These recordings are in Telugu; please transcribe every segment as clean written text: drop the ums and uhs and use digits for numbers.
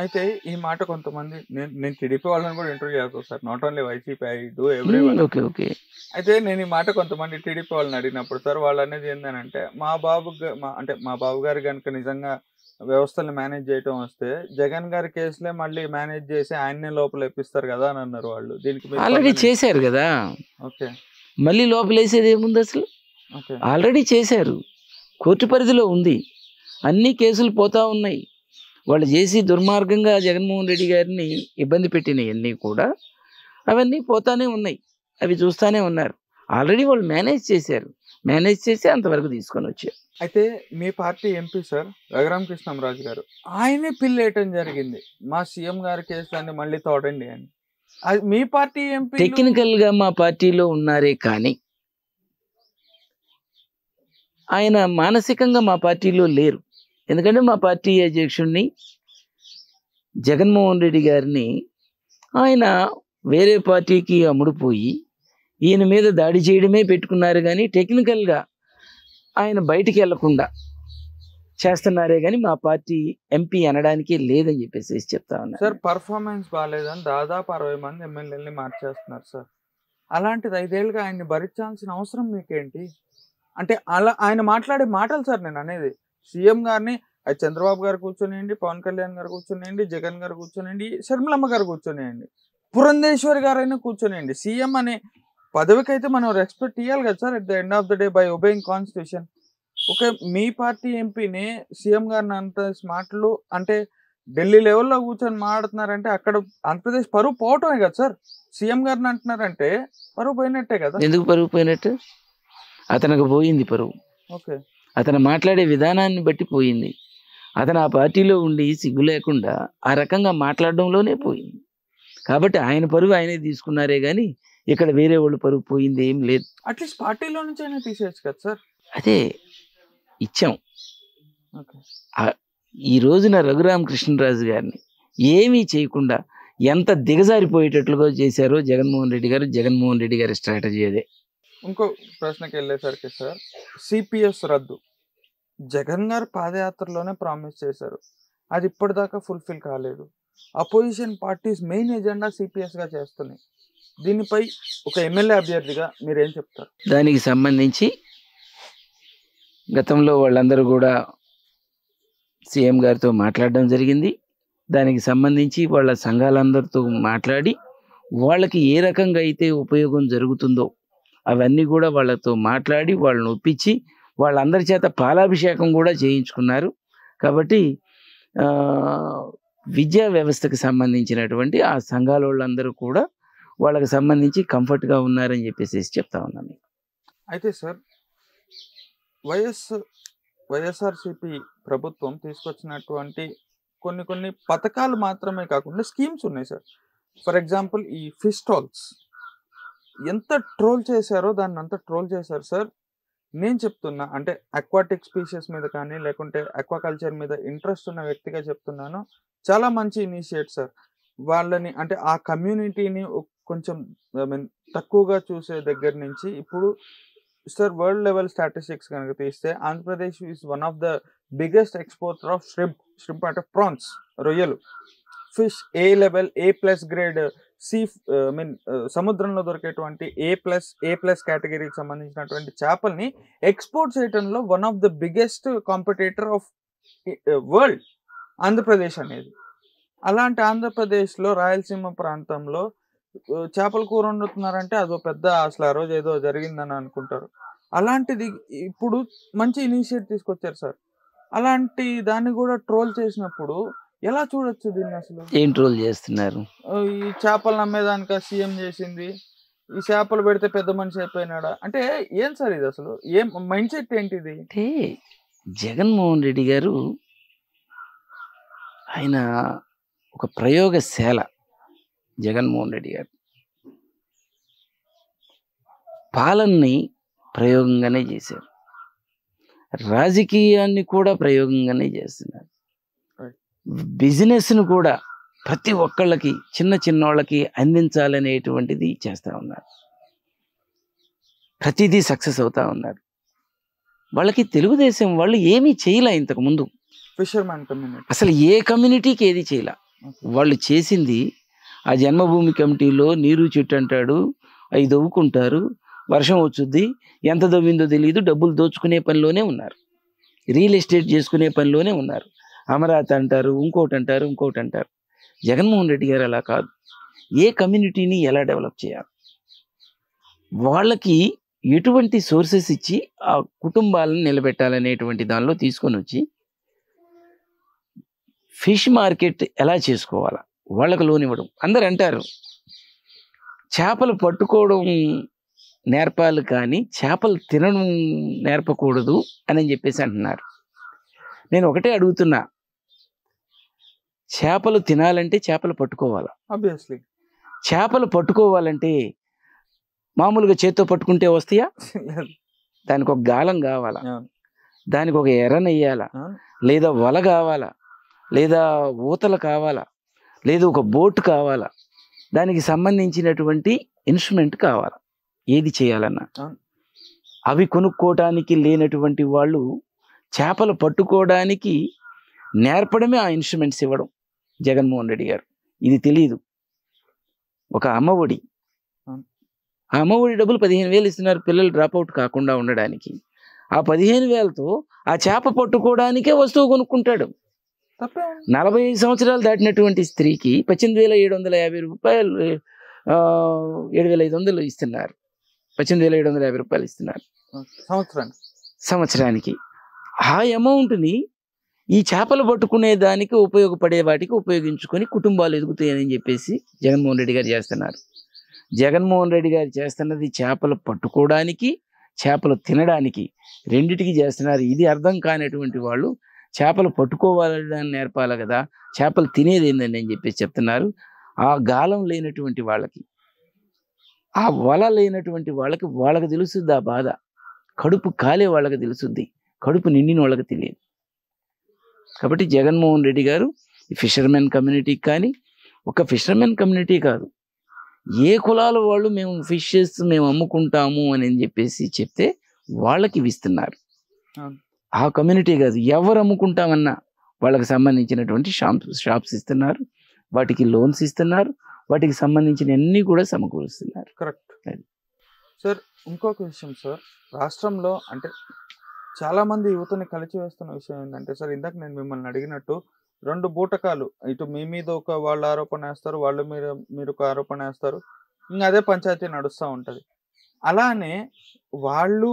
అయితే ఈ మాట కొంతమంది నేను టీడీపీ వాళ్ళని కూడా ఇంటర్వ్యూ చేస్తాను sir. Not only YCP, I do everyone. Okay okay అయితే నేను ఈ మాట కొంతమంది టీడీపీ వాళ్ళని అడిగినప్పుడు సార్ వాళ్ళు అనేది ఏంటంటే మా బాబు గారు కనుక నిజంగా వ్యవస్థల్ని మేనేజ్ చేయటం వస్తే జగన్ గారి కేసులే మళ్ళీ మేనేజ్ చేసి ఆయన్నే లోపల ఎప్పిస్తారు కదా అని అన్నారు వాళ్ళు. దీనికి మీరు ఆల్రెడీ చేశారు కదా, ఓకే మళ్ళీ లోపలేసేది ఏముంది అసలు? ఓకే ఆల్రెడీ చేశారు, కోర్టు పరిధిలో ఉంది, అన్ని కేసులు పోతా ఉన్నాయి. వాళ్ళు చేసి దుర్మార్గంగా జగన్మోహన్ రెడ్డి గారిని ఇబ్బంది పెట్టినవన్నీ కూడా అవన్నీ పోతానే ఉన్నాయి, అవి చూస్తూనే ఉన్నారు. ఆల్రెడీ వాళ్ళు మేనేజ్ చేశారు, మేనేజ్ చేసి అంతవరకు తీసుకొని వచ్చారు. అయితే మీ పార్టీ ఎంపీ సార్ రఘురామకృష్ణంరాజు గారు ఆయనే పిల్లేయటం జరిగింది, మా సీఎం గారి కేసులన్నీ మళ్ళీ తోడండి అని. అది మీ పార్టీ ఎంపీ టెక్నికల్గా మా పార్టీలో ఉన్నారే కానీ ఆయన మానసికంగా మా పార్టీలో లేరు. ఎందుకంటే మా పార్టీ అధ్యక్షుడిని జగన్మోహన్ రెడ్డి గారిని ఆయన వేరే పార్టీకి అమ్ముడుపోయి ఈయన మీద దాడి చేయడమే పెట్టుకున్నారు, కానీ టెక్నికల్గా ఆయన బయటికి వెళ్లకుండా చేస్తున్నారే కానీ మా పార్టీ ఎంపీ అనడానికి లేదని చెప్పేసి చెప్తా ఉన్నారు. సార్ పర్ఫార్మెన్స్ బాగాలేదని దాదాపు 60 మంది ఎమ్మెల్యేలని మార్చేస్తున్నారు సార్. అలాంటిది 5 ఏళ్ళుగా ఆయన్ని భరించాల్సిన అవసరం మీకేంటి? అంటే అలా ఆయన మాట్లాడే మాటలు సార్ నేను అనేది. సీఎం గారిని అది చంద్రబాబు గారు కూర్చొనియండి, పవన్ కళ్యాణ్ గారు కూర్చొనియండి, జగన్ గారు కూర్చొనియండి, షర్మిలమ్మ గారు కూర్చొనియండి, పురంధేశ్వరి గారైనా కూర్చొనియండి. సీఎం అనే పదవికైతే మనం రెస్పెక్ట్ ఇవ్వాలి కదా sir, at the end of the day by obeying constitution. Okay, me party ఎంపీని సీఎం గారిని అంత మాటలు అంటే ఢిల్లీ లెవెల్లో కూర్చొని మాట్లాడుతున్నారంటే అక్కడ ఆంధ్రప్రదేశ్ పరువు పోవటమే కదా సార్. సీఎం గారిని అంటున్నారంటే పరువు పోయినట్టే కదా. ఎందుకు పరువు పోయినట్టు? అతనికి పోయింది పరువు. ఓకే, అతను మాట్లాడే విధానాన్ని బట్టి పోయింది. అతను ఆ పార్టీలో ఉండి సిగ్గు లేకుండా ఆ రకంగా మాట్లాడడంలోనే పోయింది. కాబట్టి ఆయన పరువు ఆయనే తీసుకున్నారే కానీ ఇక్కడ వేరే వాళ్ళు పరువు పోయింది ఏం లేదు. అట్లీస్ట్ పార్టీలో నుంచి అయినా తీసేయచ్చు కదా సార్. అదే ఇచ్చాం. ఓకే, ఈ రోజున రఘురామకృష్ణరాజు గారిని ఏమీ చేయకుండా ఎంత దిగజారిపోయేటట్లుగా చేశారో జగన్మోహన్ రెడ్డి గారు, జగన్మోహన్ రెడ్డి గారి స్ట్రాటజీ అదే. ఇంకో ప్రశ్నకి వెళ్ళేసరికి సార్, సిపిఎస్ రద్దు జగన్ గారు పాదయాత్రలోనే ప్రామిస్ చేశారు, అది ఇప్పటిదాకా ఫుల్ఫిల్ కాలేదు. అపోజిషన్ పార్టీస్ మెయిన్ ఎజెండా సిపిఎస్గా చేస్తున్నాయి. దీనిపై ఒక ఎమ్మెల్యే అభ్యర్థిగా మీరేం చెప్తారు? దానికి సంబంధించి గతంలో వాళ్ళందరూ కూడా సీఎం గారితో మాట్లాడడం జరిగింది. దానికి సంబంధించి వాళ్ళ సంఘాలందరితో మాట్లాడి వాళ్ళకి ఏ రకంగా అయితే ఉపయోగం జరుగుతుందో అవన్నీ కూడా వాళ్ళతో మాట్లాడి వాళ్ళని ఒప్పించి వాళ్ళందరి చేత పాలాభిషేకం కూడా చేయించుకున్నారు. కాబట్టి విద్యా వ్యవస్థకు సంబంధించినటువంటి ఆ సంఘాల వాళ్ళందరూ కూడా వాళ్ళకి సంబంధించి కంఫర్ట్గా ఉన్నారని చెప్పేసి చెప్తా ఉన్నాను. అయితే సార్ వైఎస్ఆర్సిపి ప్రభుత్వం తీసుకొచ్చినటువంటి కొన్ని పథకాలు మాత్రమే కాకుండా స్కీమ్స్ ఉన్నాయి సార్. ఫర్ ఎగ్జాంపుల్ ఈ ఫిష్ స్టాల్స్ ఎంత ట్రోల్ చేశారో దాన్ని అంత ట్రోల్ చేశారు సార్. నేను చెప్తున్నా అంటే అక్వాటిక్ స్పీషీస్ మీద కానీ లేకుంటే అక్వాకల్చర్ మీద ఇంట్రెస్ట్ ఉన్న వ్యక్తిగా చెప్తున్నాను, చాలా మంచి ఇనిషియేట్ సార్. వాళ్ళని అంటే ఆ కమ్యూనిటీని కొంచెం తక్కువగా చూసే దగ్గర నుంచి ఇప్పుడు సార్ వరల్డ్ లెవెల్ స్టాటిస్టిక్స్ కనుక తీస్తే Andhra Pradesh is one of the biggest exporter of shrimp అంటే ప్రాన్స్, రొయ్యలు, fish A level A+ grade సముద్రంలో దొరికేటువంటి A+ కేటగిరీకి సంబంధించినటువంటి చేపల్ని ఎక్స్పోర్ట్ చేయడంలో one of the biggest competitor of world Andhra Pradesh అనేది. అలాంటి ఆంధ్రప్రదేశ్లో రాయలసీమ ప్రాంతంలో చేపల కూర వండుతున్నారంటే అదో పెద్ద అసలు ఆ రోజు ఏదో జరిగిందని అనుకుంటారు. అలాంటిది ఇప్పుడు మంచి ఇనిషియేటివ్ తీసుకొచ్చారు సార్. అలాంటి దాన్ని కూడా ట్రోల్ చేసినప్పుడు ఎలా చూడొచ్చు దీన్ని? అసలు ఏం ట్రోల్ చేస్తున్నారు? ఈ చేపలు అమ్మేదానిక సీఎం చేసింది, ఈ చేపలు పెడితే పెద్ద మనిషి అయిపోయినాడా అంటే ఏం సార్ ఇది? అసలు ఏం మైండ్ సెట్ ఏంటిది? అంటే జగన్మోహన్ రెడ్డి గారు ఆయన ఒక ప్రయోగశాల. జగన్మోహన్ రెడ్డి గారు పాలనని ప్రయోగంగానే చేశారు, రాజకీయాన్ని కూడా ప్రయోగంగానే చేస్తున్నారు, బిజినెస్ను కూడా ప్రతి ఒక్కళ్ళకి చిన్న వాళ్ళకి అందించాలనేటువంటిది చేస్తూ ఉన్నారు. ప్రతిదీ సక్సెస్ అవుతా ఉన్నారు. వాళ్ళకి తెలుగుదేశం వాళ్ళు ఏమీ చేయలే ఇంతకుముందు. ఫిషర్మ్యాన్ కమ్యూనిటీ అసలు ఏ కమ్యూనిటీకి ఏది చేయలే. వాళ్ళు చేసింది ఆ జన్మభూమి కమిటీలో నీరు చెట్టు అంటాడు, అవి దవ్వుకుంటారు, వర్షం వచ్చుద్ది, ఎంత దవ్విందో తెలియదు, డబ్బులు దోచుకునే పనిలోనే ఉన్నారు, రియల్ ఎస్టేట్ చేసుకునే పనిలోనే ఉన్నారు. అమరావతి అంటారు, ఇంకోటి అంటారు, ఇంకోటి అంటారు. జగన్మోహన్ రెడ్డి గారు అలా కాదు. ఏ కమ్యూనిటీని ఎలా డెవలప్ చేయాలి, వాళ్ళకి ఎటువంటి సోర్సెస్ ఇచ్చి ఆ కుటుంబాలను నిలబెట్టాలనేటువంటి దానిలో తీసుకొని వచ్చి ఫిష్ మార్కెట్ ఎలా చేసుకోవాలా వాళ్ళకు లోన్ ఇవ్వడం. అందరు అంటారు చేపలు పట్టుకోవడం నేర్పాలి కానీ చేపలు తినడం నేర్పకూడదు అని చెప్పేసి అంటున్నారు. నేను ఒకటే అడుగుతున్నా, చేపలు తినాలంటే చేపలు పట్టుకోవాలా? ఆబ్వియస్లీ. చేపలు పట్టుకోవాలంటే మామూలుగా చేత్తో పట్టుకుంటే వస్తాయా? దానికి ఒక గాలం కావాలా, దానికి ఒక ఎర్రనెయ్యాలా, లేదా వల కావాలా, లేదా ఊతలు కావాలా, లేదా ఒక బోట్ కావాలా, దానికి సంబంధించినటువంటి ఇన్స్ట్రుమెంట్ కావాలా. ఏది చేయాలన్నా అవి కొనుక్కోవడానికి లేనటువంటి వాళ్ళు చేపలు పట్టుకోవడానికి నేర్పడమే ఆ ఇన్స్ట్రుమెంట్స్ ఇవ్వడం జగన్మోహన్ రెడ్డి గారు. ఇది తెలియదు. ఒక అమ్మఒడి, ఆ అమ్మఒడి డబ్బులు 15,000 ఇస్తున్నారు పిల్లలు డ్రాప్అవుట్ కాకుండా ఉండడానికి. ఆ 15,000తో ఆ చేప పట్టుకోవడానికే వస్తువు కొనుక్కుంటాడు. 45 సంవత్సరాలు దాటినటువంటి స్త్రీకి 18,750 రూపాయలు, 7,500 ఇస్తున్నారు. 18,750 రూపాయలు ఇస్తున్నారు సంవత్సరానికి. ఆ అమౌంట్ని ఈ చేపలు పట్టుకునే దానికి ఉపయోగపడే వాటికి ఉపయోగించుకొని కుటుంబాలు ఎదుగుతాయని చెప్పేసి జగన్మోహన్ రెడ్డి గారు చేస్తున్నారు. జగన్మోహన్ రెడ్డి గారు చేస్తున్నది చేపలు పట్టుకోవడానికి, చేపలు తినడానికి, రెండిటికి చేస్తున్నారు. ఇది అర్థం కానటువంటి వాళ్ళు చేపలు పట్టుకోవాలని నేర్పాలి కదా, చేపలు తినేది ఏందని అని చెప్పేసి చెప్తున్నారు. ఆ గాలం లేనటువంటి వాళ్ళకి, ఆ వల లేనటువంటి వాళ్ళకి తెలుస్తుంది ఆ బాధ. కడుపు కాలే వాళ్ళకి తెలుస్తుంది, కడుపు నిండిన వాళ్ళకి తెలియదు. కాబట్టి జగన్మోహన్ రెడ్డి గారు ఫిషర్మెన్ కమ్యూనిటీకి కానీ, ఒక ఫిషర్మెన్ కమ్యూనిటీ కాదు, ఏ కులాల వాళ్ళు మేము ఫిషెస్ మేము అమ్ముకుంటాము అని చెప్పేసి చెప్తే వాళ్ళకి ఇస్తున్నారు. ఆ కమ్యూనిటీ కాదు, ఎవరు అమ్ముకుంటామన్నా వాళ్ళకి సంబంధించినటువంటి షాప్స్ ఇస్తున్నారు, వాటికి లోన్స్ ఇస్తున్నారు, వాటికి సంబంధించిన అన్ని కూడా సమకూరుస్తున్నారు. Correct sir. ఇంకొక విషయం సార్, రాష్ట్రంలో అంటే చాలా మంది యువతని కలిచివేస్తున్న విషయం ఏంటంటే సార్, ఇందాక నేను మిమ్మల్ని అడిగినట్టు 2 బూటకాలు, ఇటు మీ మీద ఒక వాళ్ళు ఆరోపణ వేస్తారు, వాళ్ళు మీరు ఒక ఆరోపణ వేస్తారు, ఇంకా అదే పంచాయతీ నడుస్తూ ఉంటుంది. అలానే వాళ్ళు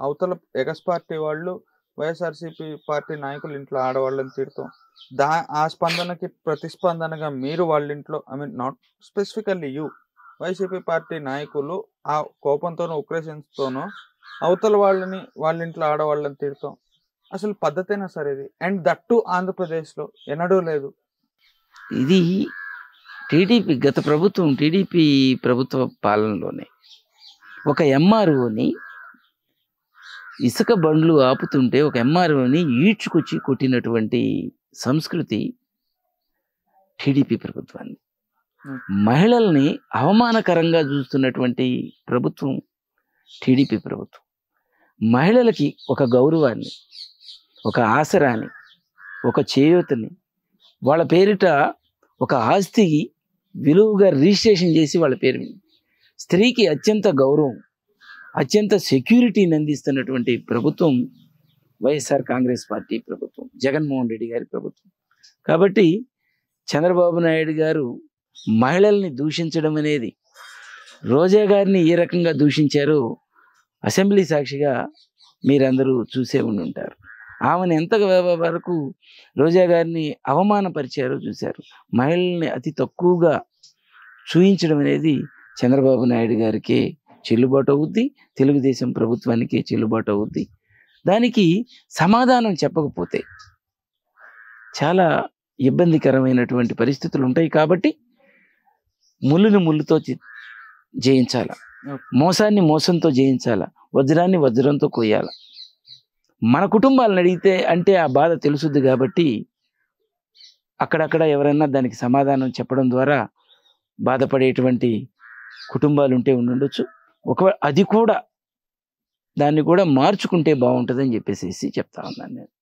అవతల ఎగస్ పార్టీ వాళ్ళు వైఎస్ఆర్సీపీ పార్టీ నాయకులు ఇంట్లో ఆడవాళ్ళని తిడతాం, ఆ స్పందనకి ప్రతిస్పందనగా మీరు వాళ్ళ ఇంట్లో not specifically you, YCP party నాయకులు ఆ కోపంతోనో ఉక్రేషన్స్తోనో అవతల వాళ్ళ ఇంట్లో ఆడవాళ్ళని తిడతాం. అసలు పద్ధతేనా సార్ ఇది? అండ్ దట్టు ఆంధ్రప్రదేశ్లో ఎన్నడూ లేదు. ఇది గత ప్రభుత్వం టీడీపీ ప్రభుత్వ పాలనలోనే ఒక ఎంఆర్ఓని ఇసుక బండ్లు ఆపుతుంటే ఒక ఎంఆర్ఓని ఈడ్చుకొచ్చి కొట్టినటువంటి సంస్కృతి టీడీపీ ప్రభుత్వాన్ని. మహిళల్ని అవమానకరంగా చూస్తున్నటువంటి ప్రభుత్వం టీడీపీ ప్రభుత్వం. మహిళలకి ఒక గౌరవాన్ని, ఒక ఆసరాన్ని, ఒక చేయూతని, వాళ్ళ పేరిట ఒక ఆస్తికి విలువగా రిజిస్ట్రేషన్ చేసి వాళ్ళ పేరు మీద స్త్రీకి అత్యంత గౌరవం, అత్యంత సెక్యూరిటీని అందిస్తున్నటువంటి ప్రభుత్వం వైఎస్ఆర్ కాంగ్రెస్ పార్టీ ప్రభుత్వం, జగన్మోహన్ రెడ్డి గారి ప్రభుత్వం. కాబట్టి చంద్రబాబు నాయుడు గారు మహిళల్ని దూషించడం అనేది, రోజా గారిని ఏ రకంగా దూషించారో అసెంబ్లీ సాక్షిగా మీరందరూ చూసే ఉంటారు. ఆమెను ఎంత వరకు రోజా గారిని అవమానపరిచారో చూశారు. మహిళల్ని అతి తక్కువగా చూయించడం అనేది చంద్రబాబు నాయుడు గారికి చెల్లుబాటు అవుద్ది, తెలుగుదేశం ప్రభుత్వానికి చెల్లుబాటు అవుద్ది. దానికి సమాధానం చెప్పకపోతే చాలా ఇబ్బందికరమైనటువంటి పరిస్థితులు ఉంటాయి. కాబట్టి ముళ్ళుని ముళ్ళుతో జయించాల, మోసాన్ని మోసంతో జయించాల, వజ్రాన్ని వజ్రంతో కొయ్యాల. మన కుటుంబాలను అడిగితే అంటే ఆ బాధ తెలుసుద్ది. కాబట్టి అక్కడక్కడ ఎవరైనా దానికి సమాధానం చెప్పడం ద్వారా బాధపడేటువంటి కుటుంబాలు ఉంటే ఉండొచ్చు. ఒకవేళ అది కూడా దాన్ని కూడా మార్చుకుంటే బాగుంటుందని చెప్పేసి చెప్తా ఉన్నాను నేను.